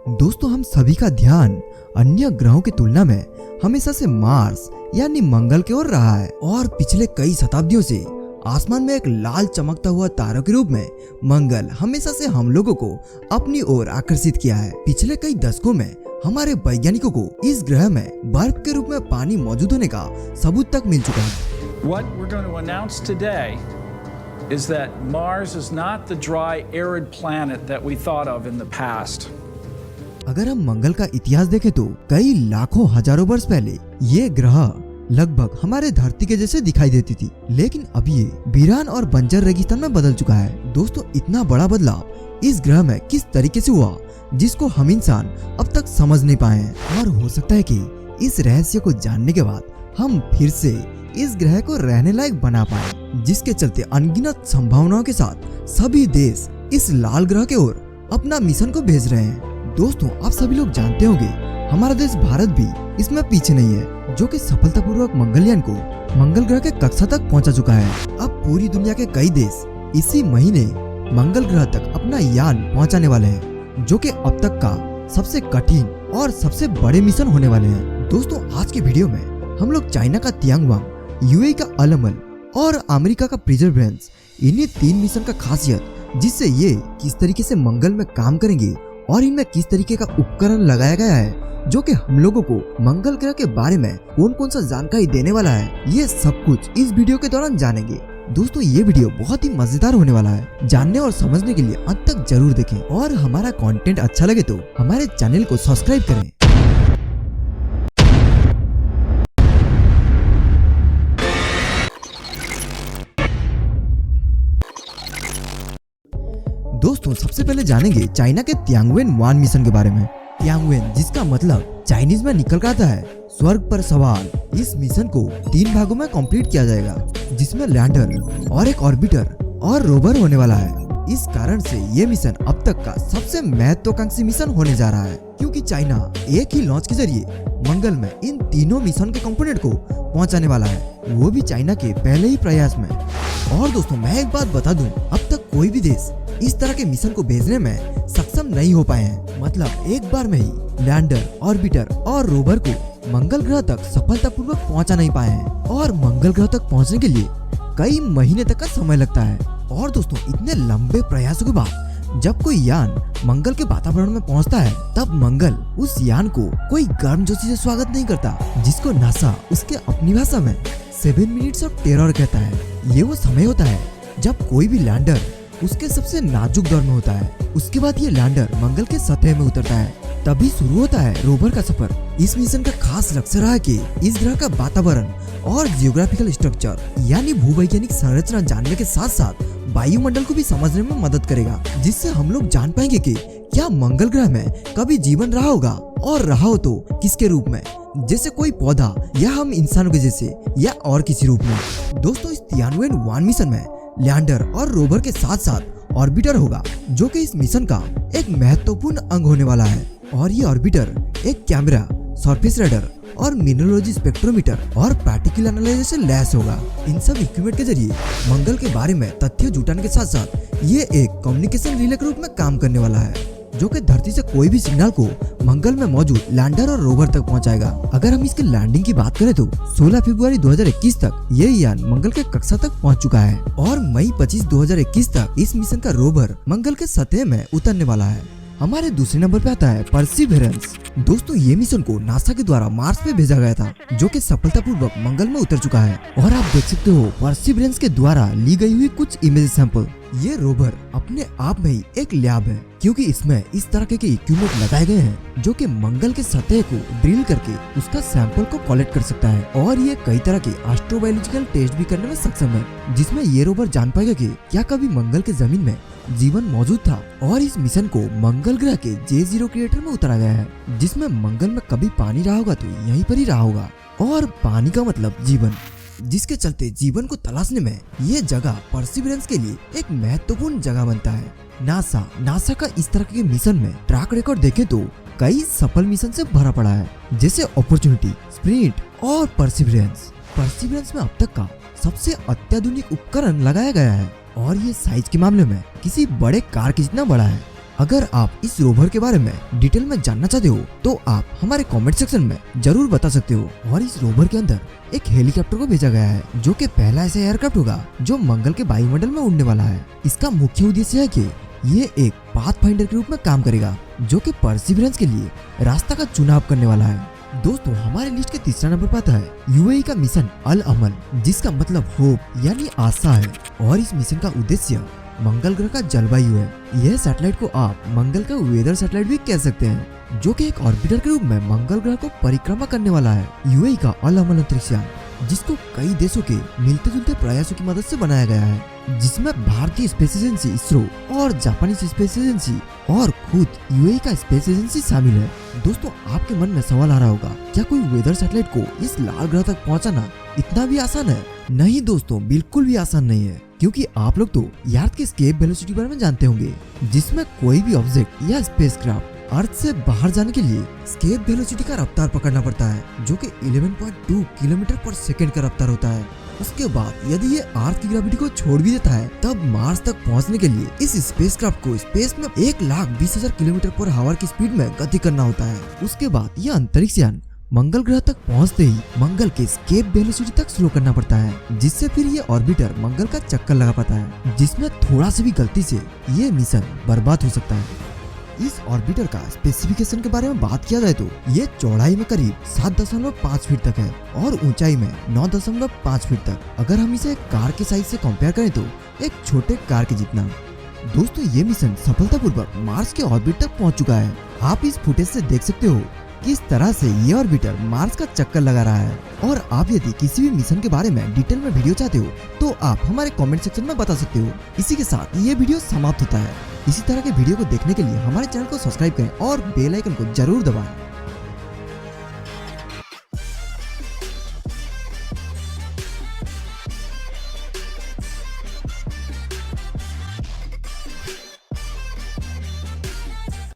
दोस्तों, हम सभी का ध्यान अन्य ग्रहों की तुलना में हमेशा से मार्स यानी मंगल की ओर रहा है और पिछले कई शताब्दियों से आसमान में एक लाल चमकता हुआ तारों के रूप में मंगल हमेशा से हम लोगों को अपनी ओर आकर्षित किया है। पिछले कई दशकों में हमारे वैज्ञानिकों को इस ग्रह में बर्फ के रूप में पानी मौजूद होने का सबूत तक मिल चुका है। What we're going to announce today is that Mars is not the dry, arid planet that we thought of in the past. अगर हम मंगल का इतिहास देखें तो कई लाखों हजारों वर्ष पहले ये ग्रह लगभग हमारे धरती के जैसे दिखाई देती थी, लेकिन अब ये वीरान और बंजर रेगिस्तान में बदल चुका है। दोस्तों, इतना बड़ा बदलाव इस ग्रह में किस तरीके से हुआ जिसको हम इंसान अब तक समझ नहीं पाए हैं, और हो सकता है कि इस रहस्य को जानने के बाद हम फिर से इस ग्रह को रहने लायक बना पाए, जिसके चलते अनगिनत संभावनाओं के साथ सभी देश इस लाल ग्रह की ओर अपना मिशन को भेज रहे हैं। दोस्तों, आप सभी लोग जानते होंगे हमारा देश भारत भी इसमें पीछे नहीं है, जो कि सफलतापूर्वक मंगलयान को मंगल ग्रह के कक्षा तक पहुंचा चुका है। अब पूरी दुनिया के कई देश इसी महीने मंगल ग्रह तक अपना यान पहुंचाने वाले हैं, जो कि अब तक का सबसे कठिन और सबसे बड़े मिशन होने वाले हैं। दोस्तों, आज की वीडियो में हम लोग चाइना का तियांगवांग, यूएई का अलमल और अमेरिका का परसिवरेंस, इन्हीं 3 मिशन का खासियत, जिससे ये किस तरीके से मंगल में काम करेंगे और इनमें किस तरीके का उपकरण लगाया गया है जो कि हम लोगों को मंगल ग्रह के बारे में कौन कौन सा जानकारी देने वाला है, ये सब कुछ इस वीडियो के दौरान जानेंगे। दोस्तों, ये वीडियो बहुत ही मजेदार होने वाला है। जानने और समझने के लिए अंत तक जरूर देखें और हमारा कंटेंट अच्छा लगे तो हमारे चैनल को सब्सक्राइब करें। दोस्तों, सबसे पहले जानेंगे चाइना के तियांगवेन 1 मिशन के बारे में। तियांगवेन, जिसका मतलब चाइनीज में निकल कर आता है स्वर्ग पर सवाल। इस मिशन को 3 भागों में कंप्लीट किया जाएगा, जिसमें लैंडर और एक ऑर्बिटर और रोवर होने वाला है। इस कारण से ये मिशन अब तक का सबसे महत्वाकांक्षी मिशन होने जा रहा है, क्योंकि चाइना एक ही लॉन्च के जरिए मंगल में इन तीनों मिशन के कंपोनेंट को पहुंचाने वाला है, वो भी चाइना के पहले ही प्रयास में। और दोस्तों, मैं एक बात बता दूं, अब तक कोई भी देश इस तरह के मिशन को भेजने में सक्षम नहीं हो पाए हैं। मतलब एक बार में ही लैंडर, ऑर्बिटर और रोवर को मंगल ग्रह तक सफलतापूर्वक पहुंचा नहीं पाए हैं, और मंगल ग्रह तक पहुंचने के लिए कई महीने तक का समय लगता है। और दोस्तों, इतने लंबे प्रयासों के बाद जब कोई यान मंगल के वातावरण में पहुंचता है, तब मंगल उस यान को कोई गर्मजोशी से स्वागत नहीं करता, जिसको नासा उसके अपनी भाषा में 7 मिनट्स ऑफ टेरर कहता है। ये वो समय होता है जब कोई भी लैंडर उसके सबसे नाजुक दौर में होता है। उसके बाद ये लैंडर मंगल के सतह में उतरता है, तभी शुरू होता है रोवर का सफर। इस मिशन का खास लक्ष्य रहा है कि इस ग्रह का वातावरण और जियोग्राफिकल स्ट्रक्चर यानी भूवैज्ञानिक संरचना जानने के साथ साथ वायुमंडल को भी समझने में मदद करेगा, जिससे हम लोग जान पाएंगे कि क्या मंगल ग्रह में कभी जीवन रहा होगा, और रहा हो तो किसके रूप में, जैसे कोई पौधा या हम इंसानों के जैसे, या और किसी रूप में। दोस्तों, इस तियांगवेन 1 मिशन में लैंडर और रोवर के साथ साथ ऑर्बिटर होगा, जो कि इस मिशन का एक महत्वपूर्ण अंग होने वाला है। और ये ऑर्बिटर एक कैमरा, सरफेस रडार और मिनरोलॉजी स्पेक्ट्रोमीटर और पार्टिकल एनालाइजर से लैस होगा। इन सब इक्विपमेंट के जरिए मंगल के बारे में तथ्य जुटाने के साथ साथ ये एक कम्युनिकेशन रिले के रूप में काम करने वाला है, जो कि धरती से कोई भी सिग्नल को मंगल में मौजूद लैंडर और रोवर तक पहुंचाएगा। अगर हम इसके लैंडिंग की बात करें तो 16 फरवरी 2021 तक ये यान मंगल के कक्षा तक पहुंच चुका है, और मई 25, 2021 तक इस मिशन का रोवर मंगल के सतह में उतरने वाला है। हमारे दूसरे नंबर पे आता है परसिवरेंस। दोस्तों, ये मिशन को नासा के द्वारा मार्स पे भेजा गया था, जो कि सफलतापूर्वक मंगल में उतर चुका है। और आप देख सकते हो परसिवरेंस के द्वारा ली गई हुई कुछ इमेज सैंपल। ये रोवर अपने आप में ही एक लैब है, क्योंकि इसमें इस तरह के इक्विपमेंट लगाए गए हैं जो कि मंगल के सतह को ड्रिल करके उसका सैंपल को कलेक्ट कर सकता है, और ये कई तरह के एस्ट्रोबायोलॉजिकल टेस्ट भी करने में सक्षम है, जिसमें ये रोवर जान पाएगा कि क्या कभी मंगल के जमीन में जीवन मौजूद था। और इस मिशन को मंगल ग्रह के J0 क्रिएटर में उतारा गया है, जिसमें मंगल में कभी पानी रहा होगा तो यहीं पर ही रहा होगा, और पानी का मतलब जीवन, जिसके चलते जीवन को तलाशने में ये जगह परसिवरेंस के लिए एक महत्वपूर्ण जगह बनता है। नासा का इस तरह के मिशन में ट्रैक रिकॉर्ड देखें तो कई सफल मिशन से भरा पड़ा है, जैसे अपॉर्चुनिटी, स्प्रिंट और परसिवरेंस। परसिवरेंस में अब तक का सबसे अत्याधुनिक उपकरण लगाया गया है, और ये साइज के मामले में किसी बड़े कार के जितना बड़ा है। अगर आप इस रोवर के बारे में डिटेल में जानना चाहते हो तो आप हमारे कमेंट सेक्शन में जरूर बता सकते हो। और इस रोवर के अंदर एक हेलीकॉप्टर को भेजा गया है जो कि पहला ऐसा एयरक्राफ्ट होगा जो मंगल के वायुमंडल में उड़ने वाला है। इसका मुख्य उद्देश्य है कि ये एक पाथफाइंडर के रूप में काम करेगा जो कि परसिवरेंस के लिए रास्ता का चुनाव करने वाला है। दोस्तों हमारे लिस्ट के तीसरा नंबर पर आता है यूएई का मिशन अल अमल, जिसका मतलब होप यानी आशा है। और इस मिशन का उद्देश्य मंगल ग्रह का जलवायु है। यह सैटेलाइट को आप मंगल का वेदर सैटेलाइट भी कह सकते हैं, जो कि एक ऑर्बिटर के रूप में मंगल ग्रह को परिक्रमा करने वाला है। यूएई का अल अमल अंतरिक्ष यान, जिसको कई देशों के मिलते जुलते प्रयासों की मदद से बनाया गया है, जिसमें भारतीय स्पेस एजेंसी इसरो और जापानी स्पेस एजेंसी और खुद यूएई का स्पेस एजेंसी शामिल है। दोस्तों आपके मन में सवाल आ रहा होगा, क्या कोई वेदर सैटेलाइट को इस लाल ग्रह तक पहुंचाना इतना भी आसान है? नहीं दोस्तों, बिल्कुल भी आसान नहीं है, क्योंकि आप लोग तो यार्ड के एस्केप वेलोसिटी बारे में जानते होंगे, जिसमें कोई भी ऑब्जेक्ट या स्पेसक्राफ्ट अर्थ से बाहर जाने के लिए एस्केप वेलोसिटी का रफ्तार पकड़ना पड़ता है, जो कि 11.2 किलोमीटर पर सेकंड का रफ्तार होता है। उसके बाद यदि ये अर्थ की ग्रेविटी को छोड़ भी देता है, तब मार्स तक पहुंचने के लिए इस स्पेसक्राफ्ट को स्पेस में 1,20,000 किलोमीटर पर आवर की स्पीड में गति करना होता है। उसके बाद यह अंतरिक्ष यान मंगल ग्रह तक पहुंचते ही मंगल के एस्केप वेलोसिटी तक स्लो करना पड़ता है, जिससे फिर ये ऑर्बिटर मंगल का चक्कर लगा पाता है, जिसमें थोड़ा सा भी गलती से ये मिशन बर्बाद हो सकता है। इस ऑर्बिटर का स्पेसिफिकेशन के बारे में बात किया जाए तो ये चौड़ाई में करीब 7.5 फीट तक है और ऊंचाई में 9.5 फीट तक। अगर हम इसे कार के साइज से कंपेयर करें तो एक छोटे कार के जितना। दोस्तों ये मिशन सफलतापूर्वक मार्स के ऑर्बिट तक पहुंच चुका है। आप इस फुटेज से देख सकते हो किस तरह से ये ऑर्बिटर मार्स का चक्कर लगा रहा है। और आप यदि किसी भी मिशन के बारे में डिटेल में वीडियो चाहते हो तो आप हमारे कमेंट सेक्शन में बता सकते हो। इसी के साथ ये वीडियो समाप्त होता है। इसी तरह के वीडियो को देखने के लिए हमारे चैनल को सब्सक्राइब करें और बेल आइकन को जरूर दबाएं।